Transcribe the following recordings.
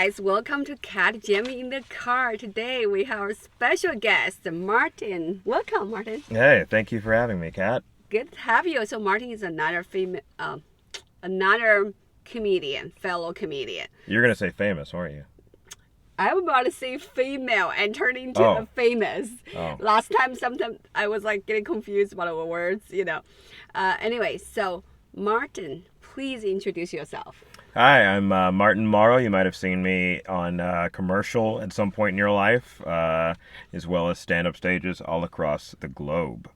guys, welcome to Cat Jammy in the Car. Today we have our special guest, Martin. Welcome, Martin. Hey, thank you for having me, Kat. Good to have you. So Martin is another another comedian, fellow comedian. You're gonna say famous, weren't you? I was about to say female and turn into a famous. Last time, sometimes I was like getting confused about the words, Anyway, so Martin, please introduce yourself. Hi, I'm Martin Morrow. You might have seen me on commercial at some point in your life, as well as stand-up stages all across the globe.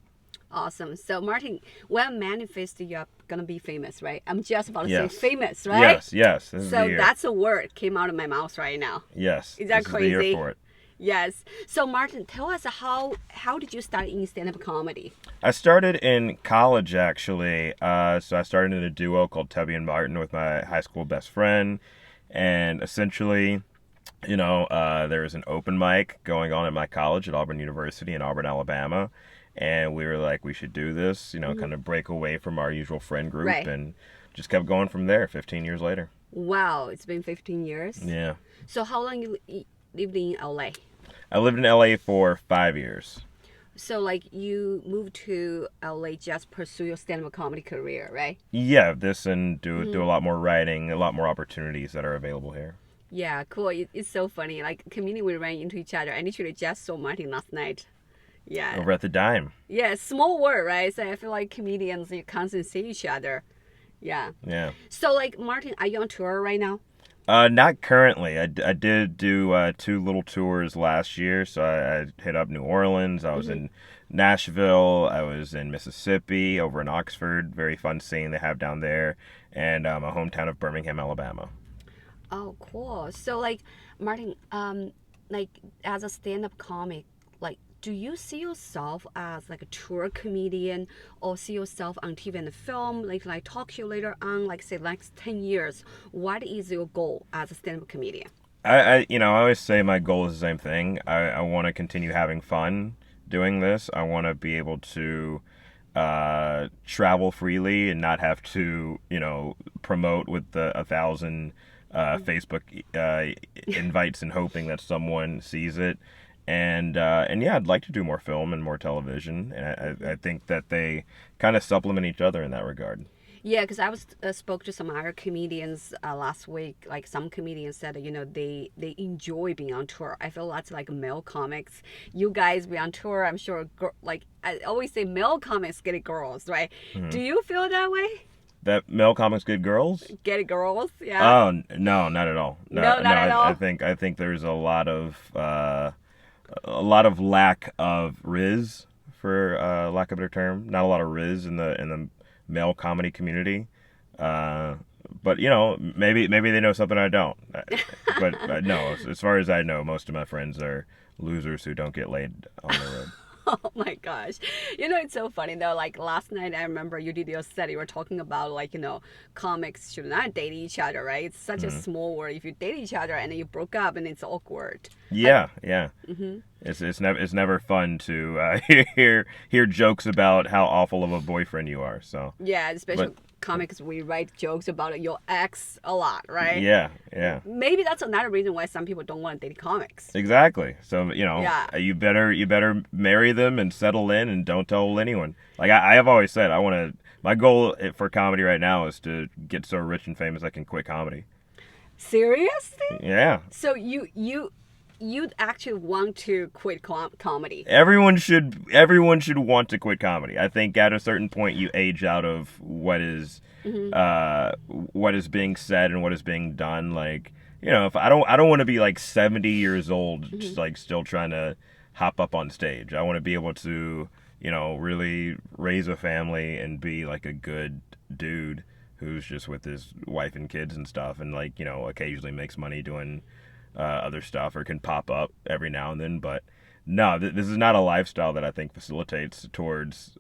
Awesome. So Martin, what manifest you're gonna be famous, right? I'm just about to say Yes. famous, right? Yes. This is the So year. that's a word came out of my mouth right now. Yes. Is that this crazy? Is the year for it. Yes. So Martin, tell us how did you start in stand-up comedy? I started in college, actually. So I started in a duo called Tubby and Martin with my high school best friend. And essentially, there was an open mic going on at my college at Auburn University in Auburn, Alabama. And we were like, we should do this, kind of break away from our usual friend group. Right. And just kept going from there 15 years later. Wow, it's been 15 years? Yeah. So how long you lived in LA? I lived in LA for 5 years. So like you moved to LA just pursue your stand-up comedy career, right? Yeah, this and do a lot more writing, a lot more opportunities that are available here. Yeah, cool. It's so funny. Like comedians we ran into each other. I literally just saw Martin last night. Yeah. Over at the Dime. Yeah, small world, right? So I feel like comedians, you constantly see each other. Yeah. Yeah. So like Martin, are you on tour right now? Not currently. I did do 2 little tours last year. So I hit up New Orleans. I was in Nashville. I was in Mississippi, over in Oxford. Very fun scene they have down there. And my hometown of Birmingham, Alabama. Oh, cool. So like Martin, like as a stand-up comic, like do you see yourself as like a tour comedian or see yourself on TV and film, like talk show later on, like say next 10 years? What is your goal as a stand-up comedian? I always say my goal is the same thing. I want to continue having fun doing this. I want to be able to travel freely and not have to, promote with the 1,000 Facebook invites and hoping that someone sees it. And yeah, I'd like to do more film and more television. And I think that they kind of supplement each other in that regard. Yeah, because I spoke to some other comedians last week. Like some comedians said, they enjoy being on tour. I feel that's like male comics. You guys be on tour, I'm sure. Like I always say, male comics get girls, right? Mm-hmm. Do you feel that way? That male comics get girls? Get girls, yeah. Oh no, not at all. No, not at all. I think there's a lot of lack of riz, for lack of a better term. Not a lot of riz in the male comedy community. But maybe they know something I don't. But no, as far as I know, most of my friends are losers who don't get laid on the road. Oh my gosh. It's so funny though. Like last night, I remember you did your set. You were talking about comics should not date each other, right? It's such a small world. If you date each other and then you broke up and it's awkward. Yeah. It's never fun to hear jokes about how awful of a boyfriend you are. So yeah, especially comics, we write jokes about your ex a lot, right? Yeah. Maybe that's another reason why some people don't want to date comics. Exactly. So you better marry them and settle in and don't tell anyone. Like I have always said, my goal for comedy right now is to get so rich and famous I can quit comedy. Seriously? Yeah. So you'd actually want to quit comedy. Everyone should want to quit comedy. I think at a certain point you age out of what is being said and what is being done. Like, if I don't want to be like 70 years old, just like still trying to hop up on stage. I want to be able to, really raise a family and be like a good dude who's just with his wife and kids and stuff, and like, occasionally makes money doing other stuff or can pop up every now and then. But no, this is not a lifestyle that I think facilitates towards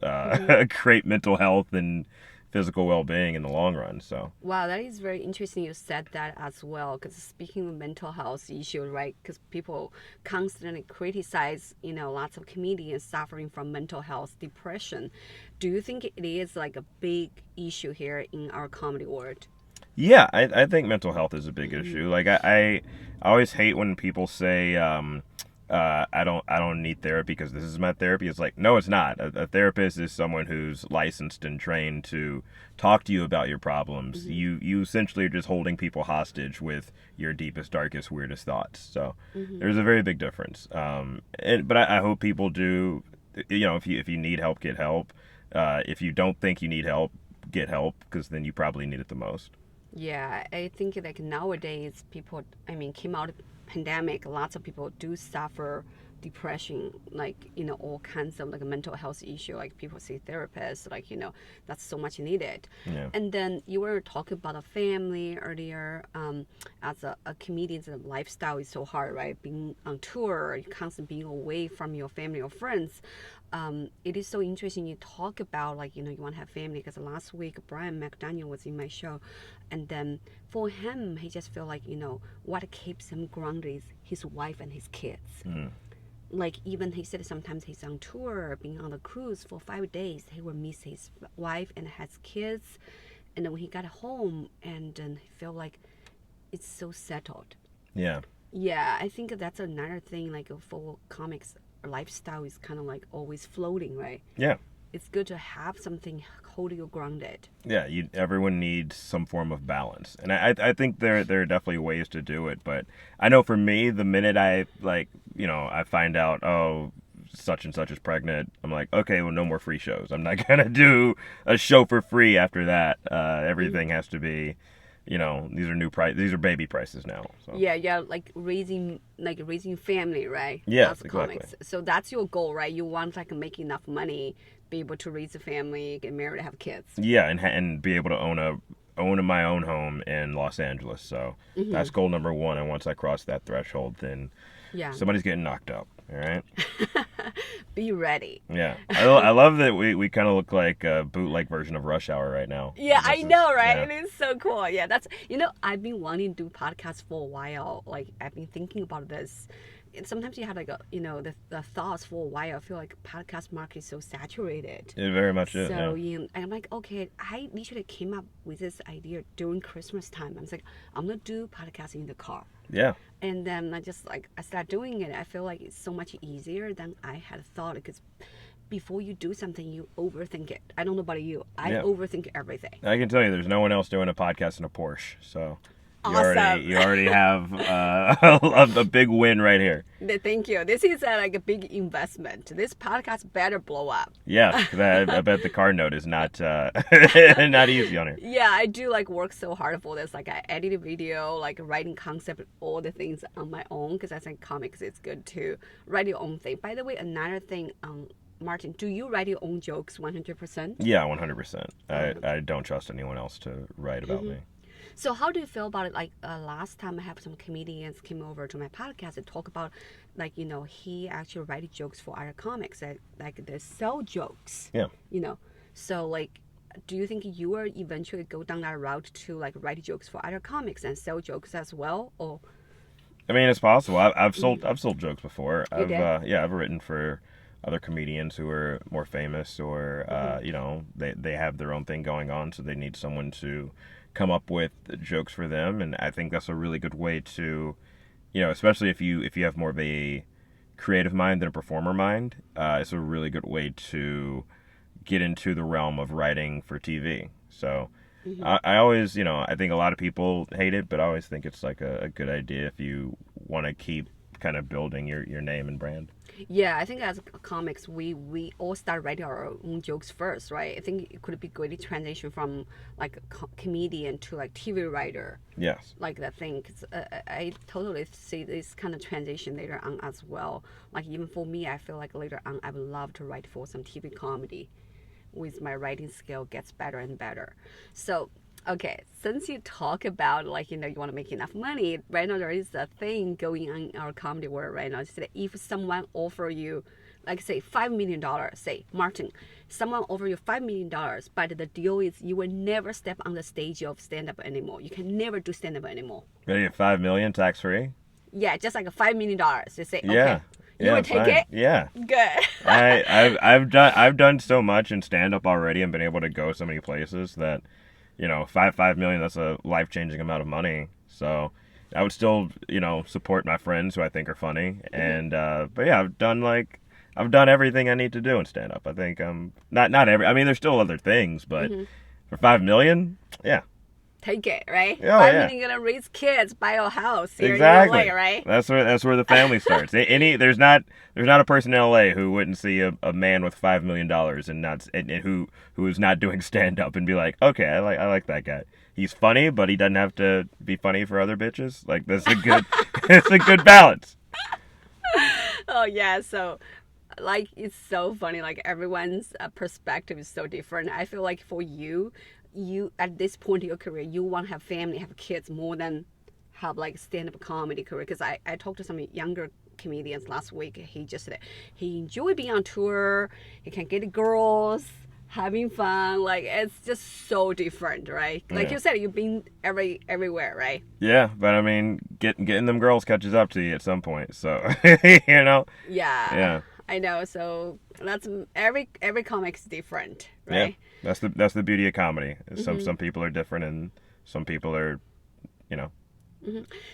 great mental health and physical well-being in the long run. So wow, that is very interesting you said that as well, because speaking of mental health issues, right, because people constantly criticize lots of comedians suffering from mental health depression. Do you think it is like a big issue here in our comedy world? Yeah, I think mental health is a big issue. Like I always hate when people say I don't need therapy because this is my therapy. It's like, no, it's not. A therapist is someone who's licensed and trained to talk to you about your problems. You essentially are just holding people hostage with your deepest, darkest, weirdest thoughts. So there's a very big difference. But I hope people do. If you need help, get help. If you don't think you need help, get help because then you probably need it the most. Yeah, I think like nowadays people, I mean, came out of the pandemic, lots of people do suffer depression, like, all kinds of like mental health issue, like people see therapists, like, that's so much needed. Yeah. And then you were talking about a family earlier. As a comedian, the lifestyle is so hard, right? Being on tour, you constantly being away from your family or friends. It is so interesting you talk about like you want to have family because last week Brian McDaniel was in my show, and then for him he just feel like what keeps him grounded is his wife and his kids. Like even he said sometimes he's on tour, being on the cruise for 5 days, he will miss his wife and has kids, and then when he got home and then he felt like it's so settled. Yeah. Yeah, I think that's another thing. Like for comics, lifestyle is kind of like always floating, right? Yeah. It's good to have something hold you grounded. Yeah, everyone needs some form of balance, and I think there are definitely ways to do it. But I know for me, the minute I I find out, oh, such and such is pregnant, I'm like, okay, well, no more free shows. I'm not gonna do a show for free after that. Everything has to be, these are baby prices now. So. Yeah, like raising family, right? Yeah, as exactly. Comics. So that's your goal, right? You want like make enough money, be able to raise a family, get married, have kids. Yeah, and be able to own my own home in Los Angeles. So that's goal number one. And once I cross that threshold, then somebody's getting knocked up. All right. Be ready. Yeah, I love that we kind of look like a bootleg version of Rush Hour right now. Yeah, I know, right? Yeah. It is so cool. Yeah, that's I've been wanting to do podcasts for a while. Like I've been thinking about this. And sometimes you have like the thoughts for a while. I feel like podcast market is so saturated. It very much is. So yeah. I'm like, okay, I literally came up with this idea during Christmas time. I was like, I'm gonna do podcast in the car. Yeah. And then I start doing it. I feel like it's so much easier than I had thought because before you do something, you overthink it. I don't know about you. I overthink everything. I can tell you, there's no one else doing a podcast in a Porsche. So. Awesome. You already have a big win right here. Thank you. This is like a big investment. This podcast better blow up. Yeah, I bet the car note is not not easy on here. Yeah, I do like work so hard for this. Like I edit a video, like writing concept, all the things on my own because I think comics it's good to write your own thing. By the way, another thing, Martin, do you write your own jokes 100%? Yeah, 100%. I don't trust anyone else to write about me. So how do you feel about it? Like last time I have some comedians came over to my podcast and talk about like, he actually writes jokes for other comics that like they sell jokes. Yeah. So like, do you think you will eventually go down that route to like write jokes for other comics and sell jokes as well? Or I mean, it's possible. I've sold jokes before. I've written for other comedians who are more famous or they have their own thing going on, so they need someone to come up with jokes for them. And I think that's a really good way to, especially if you have more of a creative mind than a performer mind, it's a really good way to get into the realm of writing for TV. So I always, I think a lot of people hate it, but I always think it's like a good idea if you want to keep kind of building your name and brand. Yeah, I think as comics, we all start writing our own jokes first, right? I think it could be great transition from like comedian to like TV writer. Yes. Like that thing. 'Cause, I totally see this kind of transition later on as well. Like even for me, I feel like later on I would love to write for some TV comedy with my writing skill gets better and better. So, okay, since you talk about like, you want to make enough money, right now there is a thing going on in our comedy world right now. It's that if someone offer you, like say $5 million, say, Martin, someone offer you $5 million, but the deal is you will never step on the stage of stand-up anymore. You can never do stand-up anymore. Ready at $5 million tax-free? Yeah, just like a $5 million. You say, okay. Yeah. You would take it? Yeah. Good. I've done so much in stand up already and been able to go so many places that, five million. That's a life changing amount of money. So I would still support my friends who I think are funny. And but yeah, I've done everything I need to do in stand up. I think not every. I mean, there's still other things, but for 5 million, yeah. Take it, right? Oh Five yeah. million gonna raise kids, buy a house here in Exactly. LA, right? That's where the family starts. There's not a person in LA who wouldn't see a man with $5 million and not and who is not doing stand up and be like, okay, I like that guy. He's funny, but he doesn't have to be funny for other bitches. Like that's a good it's a good balance. Oh yeah, so like it's so funny. Like everyone's perspective is so different. I feel like for you, you at this point in your career, you want to have family, have kids more than have like stand-up comedy career. Because I talked to some younger comedians last week. He just said he enjoyed being on tour. He can get girls, having fun. Like it's just so different, right? Like Yeah. you said, you've been everywhere, right? Yeah, but I mean, getting them girls catches up to you at some point. So you know, Yeah, yeah, I know. So that's every comic's different, yeah. right? That's the beauty of comedy. Some people are different, and some people are, you know.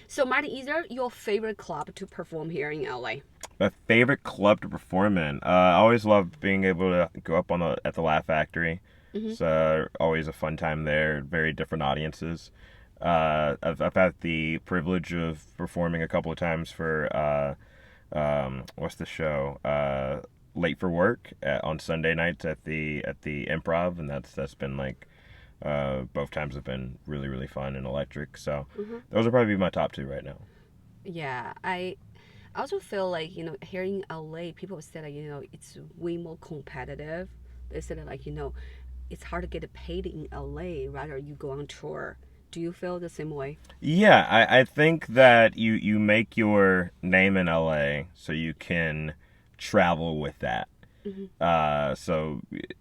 So, Martin, is there your favorite club to perform here in LA? My favorite club to perform in. I always love being able to go up at the Laugh Factory. It's always a fun time there. Very different audiences. I've had the privilege of performing a couple of times for what's the show? Late for Work on Sunday nights at the Improv, and that's been like both times have been really really fun and electric. So those would probably be my top two right now. Yeah, I also feel like, here in LA, people say that, it's way more competitive. They said that, like, it's hard to get paid in LA rather you go on tour. Do you feel the same way? Yeah, I think that you make your name in LA so you can travel with that. So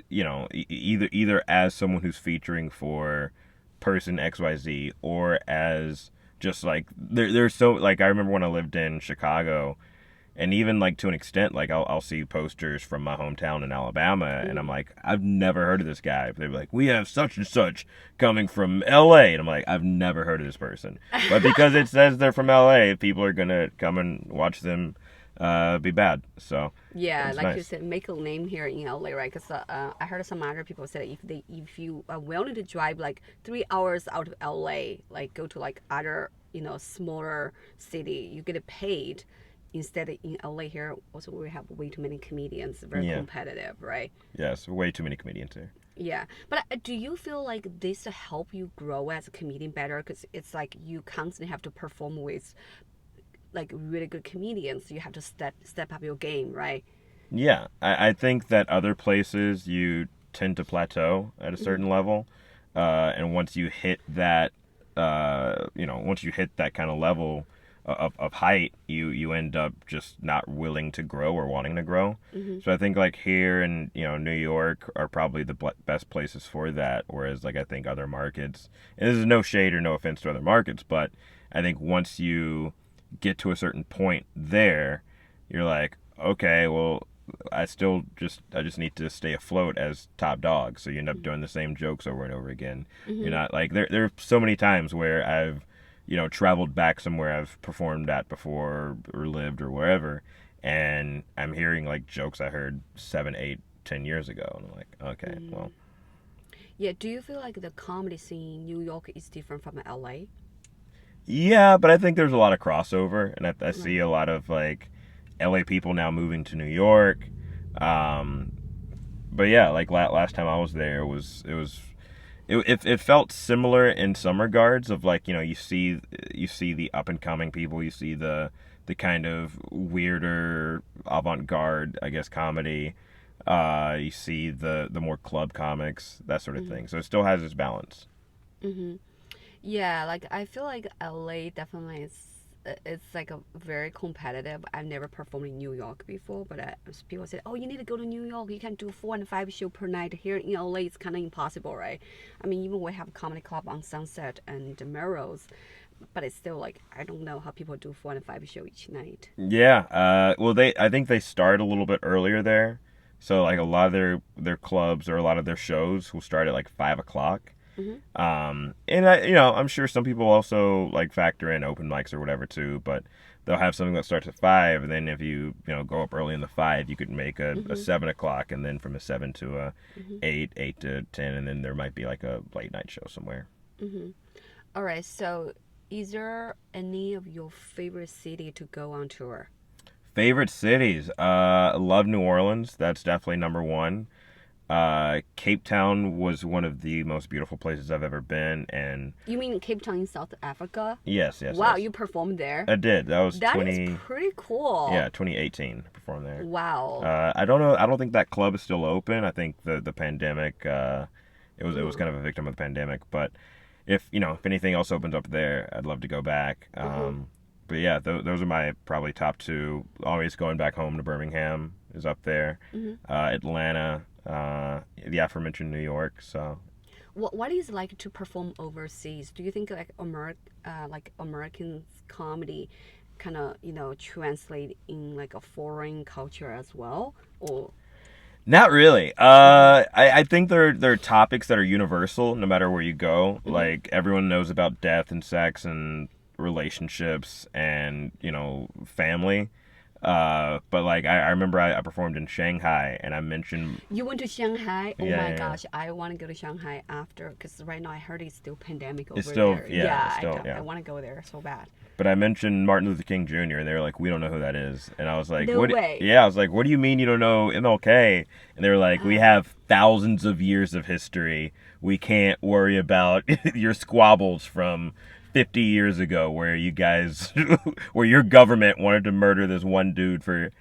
either as someone who's featuring for person XYZ or as just like there's so like I remember when I lived in Chicago and even like to an extent like I'll see posters from my hometown in Alabama and I'm like I've never heard of this guy. They're like we have such and such coming from LA and I'm like I've never heard of this person. But because it says they're from LA, people are gonna come and watch them be bad. So Yeah, it's like you nice. said, make a name here in LA, right? Because I heard some other people say that if you are willing to drive like 3 hours out of LA, like go to like other smaller city, you get paid. Instead in LA here, also we have way too many comedians, very Yeah. competitive, right? Yes, way too many comedians here. Yeah, but do you feel like this help you grow as a comedian better? Because it's like you constantly have to perform with like really good comedians. You have to step up your game, right? Yeah, I think that other places you tend to plateau at a certain level, and once you hit that, once you hit that kind of level of height, you end up just not willing to grow or wanting to grow. So I think like here in New York are probably the best places for that. Whereas like I think other markets, and this is no shade or no offense to other markets, but I think once you get to a certain point there, you're like, okay, well, I just need to stay afloat as top dog. So you end up doing the same jokes over and over again. You're not like there are so many times where I've traveled back somewhere I've performed at before or lived or wherever, and I'm hearing like jokes I heard 7, 8, 10 years ago, and I'm like, okay, well, Yeah, do you feel like the comedy scene in New York is different from LA? yeah, but I think there's a lot of crossover, and I see Right. a lot of like LA people now moving to New York. Um, but yeah, like last time I was there it felt similar in some regards of like you see the up and coming people, you see the kind of weirder avant-garde I guess comedy, you see the more club comics, that sort of thing, so it still has its balance. Yeah, like I feel like LA definitely is. It's like a very competitive. I've never performed in New York before, but people say, "Oh, you need to go to New York. You can do 4 and 5 show per night." Here in LA, it's kind of impossible, right? I mean, even we have a comedy club on Sunset and the Morrows, but it's still like I don't know how people do 4 and 5 show each night. Yeah, well, I think they start a little bit earlier there, so like a lot of their clubs or a lot of their shows will start at like 5 o'clock, Mm-hmm. And I'm sure some people also like factor in open mics or whatever too, but they'll have something that starts at 5, and then if you go up early in the 5, you could make a Mm-hmm. 7 o'clock, and then from a 7 to a Mm-hmm. 8 to 10, and then there might be like a late night show somewhere. Mm-hmm. All right. So, is there any of your favorite city to go on tour? Favorite cities? Love New Orleans. That's definitely number one. Cape Town was one of the most beautiful places I've ever been, and You mean Cape Town in South Africa? yes, yes, Wow, yes. you performed there. I did. That was That is 20, pretty cool. yeah, 2018. Performed there. Wow. I don't know. I don't think that club is still open. I think the pandemic. It was kind of a victim of the pandemic. But if anything else opens up there, I'd love to go back. But yeah, those are my probably top two. Always going back home to Birmingham is up there. Atlanta, the aforementioned New York. So What is it like to perform overseas? Do you think like American comedy kind of translate in like a foreign culture as well? Or not really. I think there are topics that are universal no matter where you go. Like everyone knows about death and sex and relationships and family. But like I remember I performed in Shanghai and I mentioned you went to Shanghai? Oh yeah, my yeah, yeah. gosh, I want to go to Shanghai after because right now I heard it's still pandemic It's over still there. yeah, it's still I yeah. want to go there so bad. But I mentioned Martin Luther King Jr. and they were like, we don't know who that is. And I was like, No what? way. Yeah, I was like, what do you mean you don't know MLK? And they were like, we have thousands of years of history. We can't worry about your squabbles from 50 years ago where you guys, where your government wanted to murder this one dude for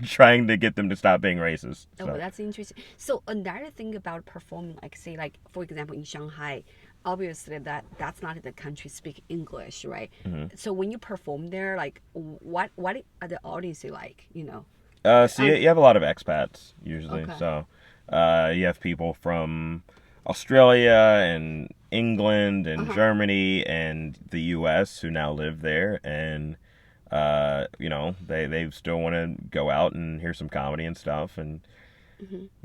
trying to get them to stop being racist. Oh, So, that's interesting. So another thing about performing, like say, like for example, in Shanghai, obviously that's not the country speak English, right? So when you perform there, like what are the audience like? so you have a lot of expats usually. Okay. So, you have people from Australia and England and Germany and the U.S. who now live there, and they still want to go out and hear some comedy and stuff, and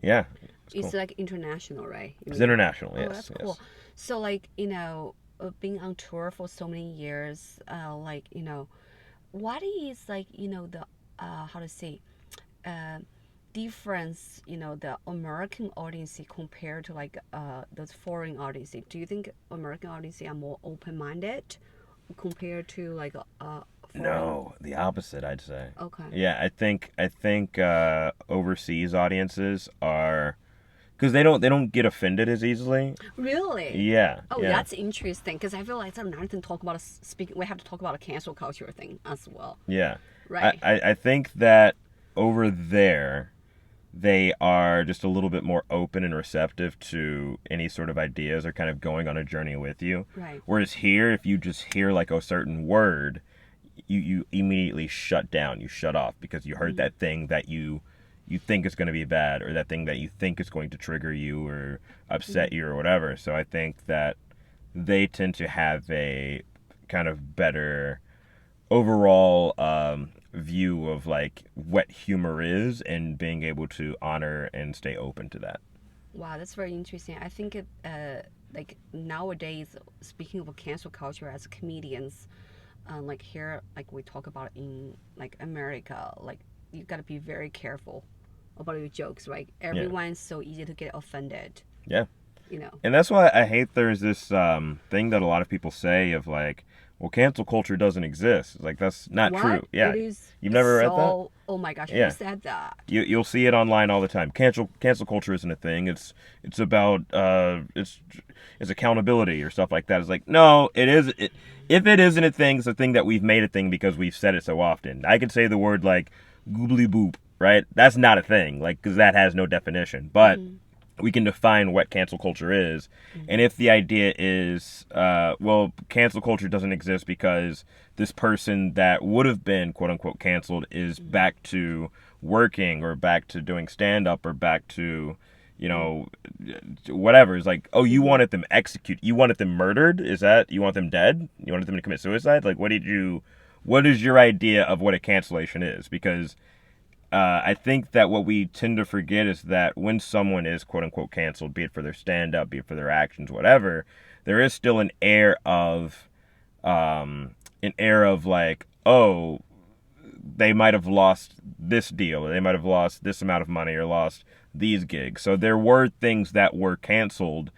yeah, it's It's cool. like international, right? You It's mean? international, Oh, yes, that's yes. cool. So like being on tour for so many years, like what is like the how to say uh difference the American audience compared to like those foreign audience? Do you think American audience are more open-minded compared to like foreign? No, the opposite, I'd say. Okay. Yeah, I think overseas audiences are because they don't get offended as easily. Really? Yeah, Oh, yeah, that's interesting because I feel like it's another thing to talk about. We have to talk about a cancel culture thing as well, yeah. I, right? I, I think that over there they are just a little bit more open and receptive to any sort of ideas or kind of going on a journey with you. Right. Whereas here, if you just hear like a certain word, you immediately shut down, you shut off because you heard that thing that you think is going to be bad or that thing that you think is going to trigger you or upset you or whatever. So I think that they tend to have a kind of better overall view of like what humor is and being able to honor and stay open to that. Wow, that's very interesting. I think like nowadays, speaking of cancel culture as comedians, like here, like we talk about in like America, like you gotta be very careful about your jokes, right? Yeah. Everyone's so easy to get offended, Yeah. you know. And that's why I hate there's this thing that a lot of people say of like, well, cancel culture doesn't exist. It's like that's not What? true. Yeah. It is You've never read that? so. Oh my gosh, Yeah. who said that? You'll see it online all the time. Cancel culture isn't a thing. It's about it's accountability or stuff like that. It's like no, it is. If it isn't a thing, it's a thing that we've made a thing because we've said it so often. I could say the word like goobly boop, right? That's not a thing, like because that has no definition. But we can define what cancel culture is, and if the idea is, well, cancel culture doesn't exist because this person that would have been quote unquote canceled is back to working or back to doing stand up or back to whatever. It's like, oh, you wanted them executed, you wanted them murdered, is that you want them dead, you wanted them to commit suicide? Like what is your idea of what a cancellation is? Because I think that what we tend to forget is that when someone is quote unquote canceled, be it for their stand up, be it for their actions, whatever, there is still an air of like, oh, they might have lost this deal, or they might have lost this amount of money, or lost these gigs. So there were things that were canceled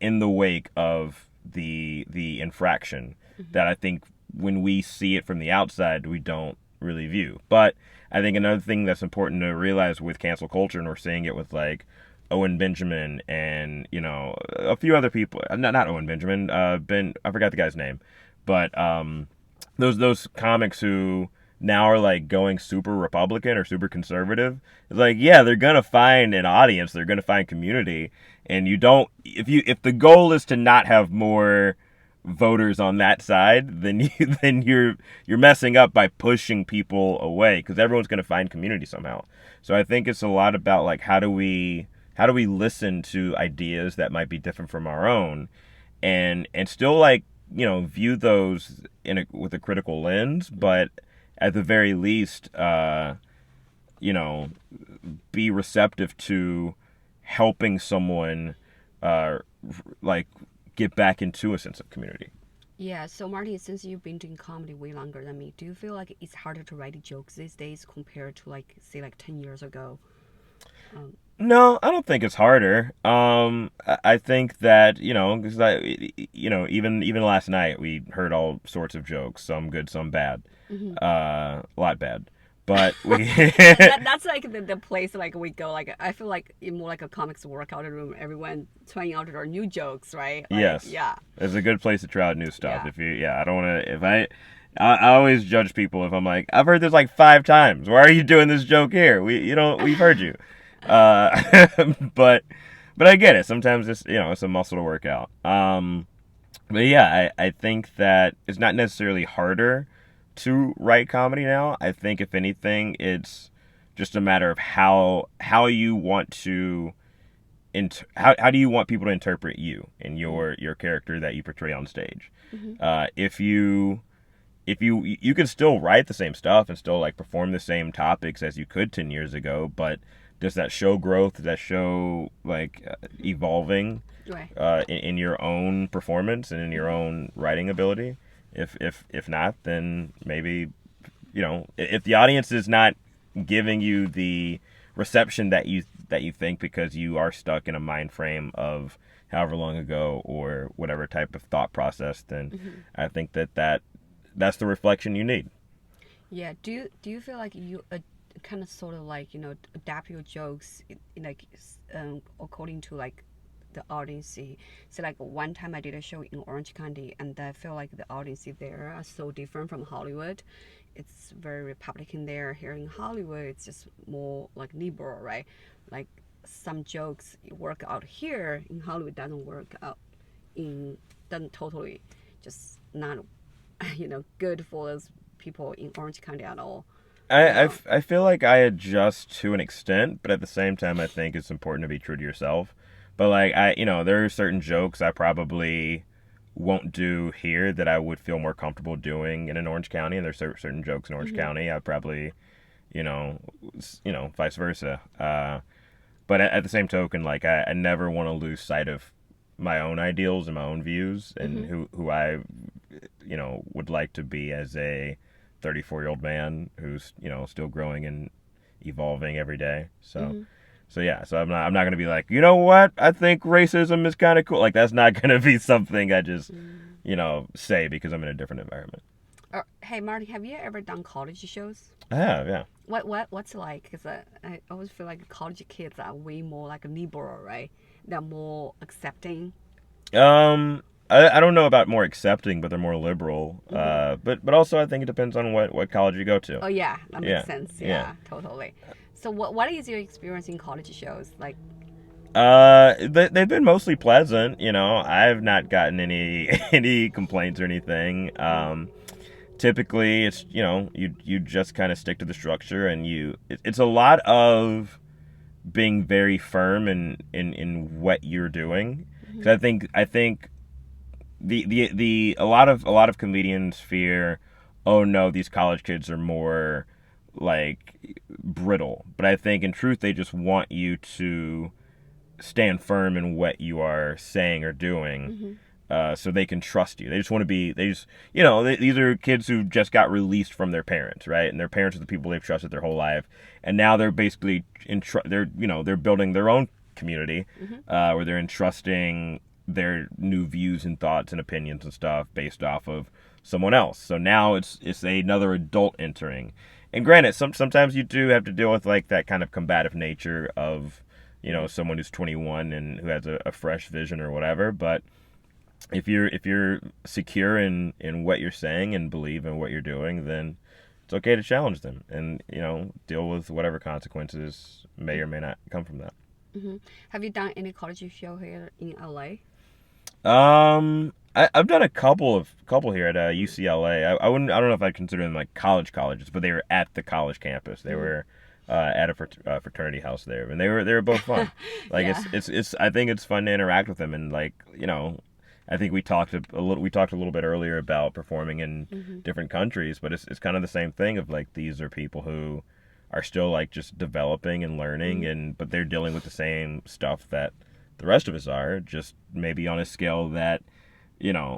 in the wake of the infraction that I think when we see it from the outside, we don't really view. But I think another thing that's important to realize with cancel culture, and we're seeing it with like Owen Benjamin and a few other people, not Owen Benjamin, I forgot the guy's name, but those comics who now are like going super Republican or super conservative. It's like, yeah, they're gonna find an audience, they're gonna find community, and you don't if the goal is to not have more voters on that side, then you're messing up by pushing people away, because everyone's gonna find community somehow. So I think it's a lot about like how do we listen to ideas that might be different from our own, and still like view those with a critical lens, but at the very least, be receptive to helping someone, like get back into a sense of community. Yeah, so Martin, since you've been doing comedy way longer than me, do you feel like it's harder to write jokes these days compared to like say like 10 years ago? Um, No, I don't think it's harder. I think that because even last night we heard all sorts of jokes, some good, some bad, mhm. a lot bad, but we That's like the place like we go. Like I feel like in more like a comics workout room, everyone trying out their new jokes, right? Like yes, yeah, it's a good place to try out new stuff. yeah. If you, yeah, I don't want to. If I always judge people if I'm like, I've heard this like 5 times. Why are you doing this joke here? We've heard you. Uh, but I get it. Sometimes it's a muscle to work out. But yeah, I think that it's not necessarily harder to write comedy now. I think if anything, it's just a matter of how you want to how do you want people to interpret you and your character that you portray on stage. Hmm. If you can still write the same stuff and still like perform the same topics as you could 10 years ago, but does that show growth? Does that show like evolving Right. in your own performance and in your own writing ability? If not, then maybe if the audience is not giving you the reception that you think, because you are stuck in a mind frame of however long ago or whatever type of thought process, then Hmm. I think that's the reflection you need. Yeah. Do you feel like you kind of sort of like adapt your jokes like according to like the audience? So like one time I did a show in Orange County, and I feel like the audience there are so different from Hollywood. It's very Republican there. Here in Hollywood, it's just more like liberal, right? Like some jokes work out here in Hollywood doesn't work out in doesn't totally just not good for those people in Orange County at all. I feel like I adjust to an extent, but at the same time, I think it's important to be true to yourself. But like there are certain jokes I probably won't do here that I would feel more comfortable doing in an Orange County, and there's certain jokes in Orange Hmm. County I probably, vice versa. But at the same token, like I never want to lose sight of my own ideals and my own views and Hmm. who I would like to be as a 34-year-old man who's still growing and evolving every day. So Hmm. yeah, so I'm not gonna be like, you know what, I think racism is kind of cool. Like that's not gonna be something I just Mm. say because I'm in a different environment. Hey Marty, have you ever done college shows? I have, yeah. What's it like? Because I always feel like college kids are way more like liberal, right? They're more accepting. I don't know about more accepting, but they're more liberal. Hmm. But also I think it depends on what college you go to. Oh yeah, that makes Yeah, sense. yeah. Yeah, totally. So what is your experience in college shows? Like, They've been mostly pleasant. I've not gotten any any complaints or anything. Typically, it's you just kind of stick to the structure, and it's a lot of being very firm in what you're doing. hmm. Because I think a lot of comedians fear, oh no, these college kids are more like brittle, but I think in truth they just want you to stand firm in what you are saying or doing, Mm-hmm. so they can trust you. They just want to be. They just, these are kids who just got released from their parents, right? And their parents are the people they've trusted their whole life, and now they're basically they're building their own community, Mm-hmm. where they're entrusting their new views and thoughts and opinions and stuff based off of someone else. So now it's another adult entering. And granted, sometimes you do have to deal with like that kind of combative nature of someone who's 21 and who has a fresh vision or whatever. But if you're secure in what you're saying and believe in what you're doing, then it's okay to challenge them and deal with whatever consequences may or may not come from that. Mm-hmm. Have you done any college show here in LA? I've done a couple here at UCLA. I don't know if I'd consider them like colleges, but they were at the college campus. They were at a fraternity house there, and they were both fun. Like Yeah. it's I think it's fun to interact with them, and like I think we talked a little bit earlier about performing in Mm-hmm. different countries, but it's kind of the same thing of like these are people who are still like just developing and learning, and but they're dealing with the same stuff that the rest of us are, just maybe on a scale that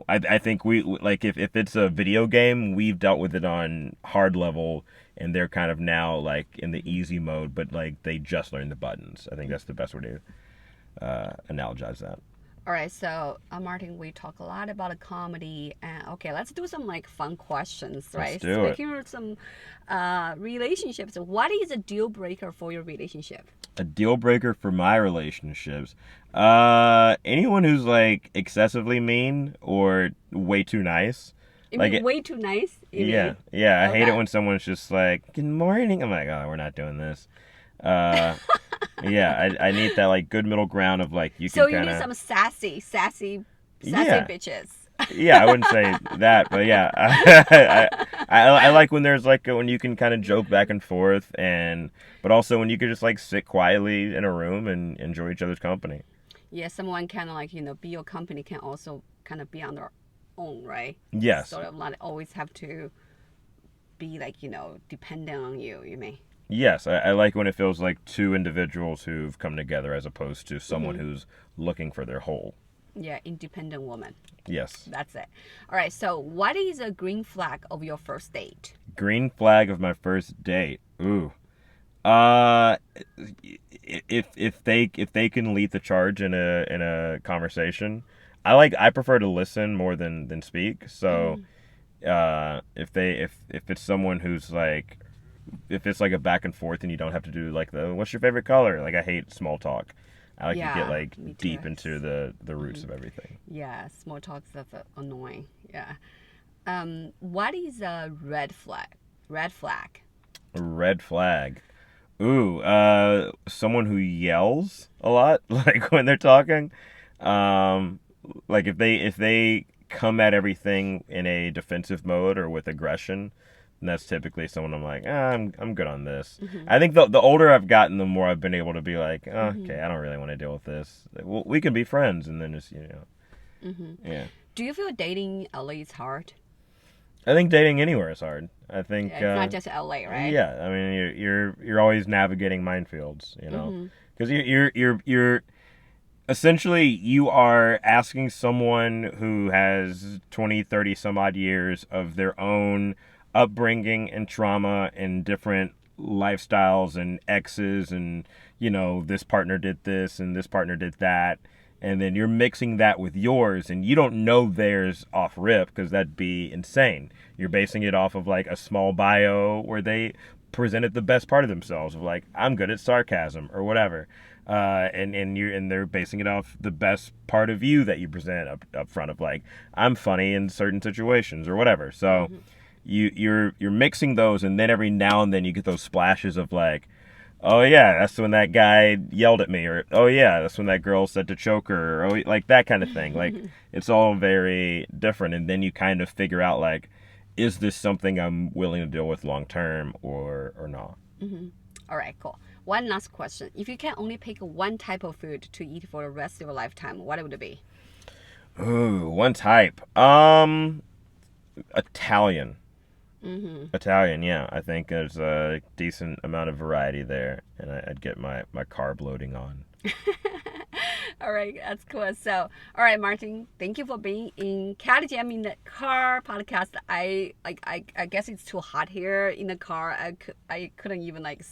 I think like if it's a video game, we've dealt with it on hard level, and they're kind of now like in the easy mode, but like they just learned the buttons. I think that's the best way to analogize that. All right, so Martin, we talk a lot about a comedy, and okay, let's do some like fun questions, Let's right? do it. Speaking of some relationships, what is a deal breaker for your relationship? A deal breaker for my relationships. Anyone who's like excessively mean or way too nice. You Like mean way too nice? You yeah, mean? yeah. I hate it Okay. when someone's just like, "Good morning." I'm like, "Oh, we're not doing this." Uh, yeah, I need that like good middle ground of like you So can you kind need of some sassy yeah, bitches. yeah. I wouldn't say that, but yeah, I like when there's like when you can kind of joke back and forth, and but also when you can just like sit quietly in a room and enjoy each other's company. Yeah, someone kind of like be your company can also kind of be on their own, right? Yes, Sort of not always have to be like dependent on you. You mean? yes. I like when it feels like two individuals who've come together as opposed to someone Mm-hmm. who's looking for their whole. Yeah, independent woman. Yes. That's it. All right. So, what is a green flag of your first date? Green flag of my first date. Ooh. Uh, if they can lead the charge in a conversation, I prefer to listen more than speak. So Mm-hmm. if it's someone who's like if it's like a back and forth and you don't have to do like the what's your favorite color, like I hate small talk. I like to get Yeah, like me too. deep into the roots of everything. Yeah, small talks that's annoying. Yeah. What is a red flag? Red flag. Red flag. Ooh, someone who yells a lot, like when they're talking. Um, like if they come at everything in a defensive mode or with aggression, then that's typically someone I'm like, I'm good on this. Mm-hmm. I think the older I've gotten, the more I've been able to be like, oh, Mm-hmm. okay, I don't really want to deal with this. Well, we can be friends, and then just Mm-hmm. yeah. Do you feel dating LA is hard? I think dating anywhere is hard. I think Yeah, it's not just LA, right? yeah. I mean, you're always navigating minefields, Mm-hmm. because you're essentially you are asking someone who has 20, 30 some odd years of their own upbringing and trauma and different lifestyles and exes and this partner did this and this partner did that, and then you're mixing that with yours and you don't know theirs off rip because that'd be insane. You're basing it off of like a small bio where they presented the best part of themselves of like I'm good at sarcasm or whatever, and they're basing it off the best part of you that you present up front of like I'm funny in certain situations or whatever. So Mm-hmm. you're mixing those, and then every now and then you get those splashes of like, oh yeah, that's when that guy yelled at me, or oh yeah, that's when that girl said to choke her, or oh, like that kind of thing. Like it's all very different, and then you kind of figure out like, is this something I'm willing to deal with long term or not? Mm-hmm. All right, cool. One last question. If you can only pick one type of food to eat for the rest of your lifetime, what would it be? Ooh, one type. Italian. Italian, yeah. I think there's a decent amount of variety there, and I'd get my carb loading on. All right, that's cool. So, all right, Martin, thank you for being in Cat Jam in the Car podcast. I guess it's too hot here in the car. I couldn't even like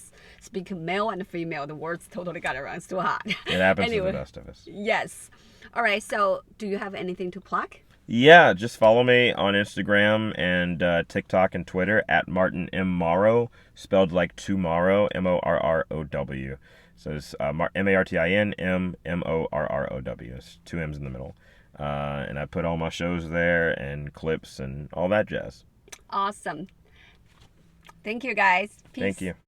speak male and female. The words totally got around. It's too hot. It happens to Anyway, the best of us. yes. All right. So, do you have anything to plug? Yeah, just follow me on Instagram and TikTok and Twitter at Martin M. Morrow, spelled like tomorrow, Morrow. So it's Martin Morrow. It's two M's in the middle. And I put all my shows there and clips and all that jazz. Awesome. Thank you, guys. Peace. Thank you.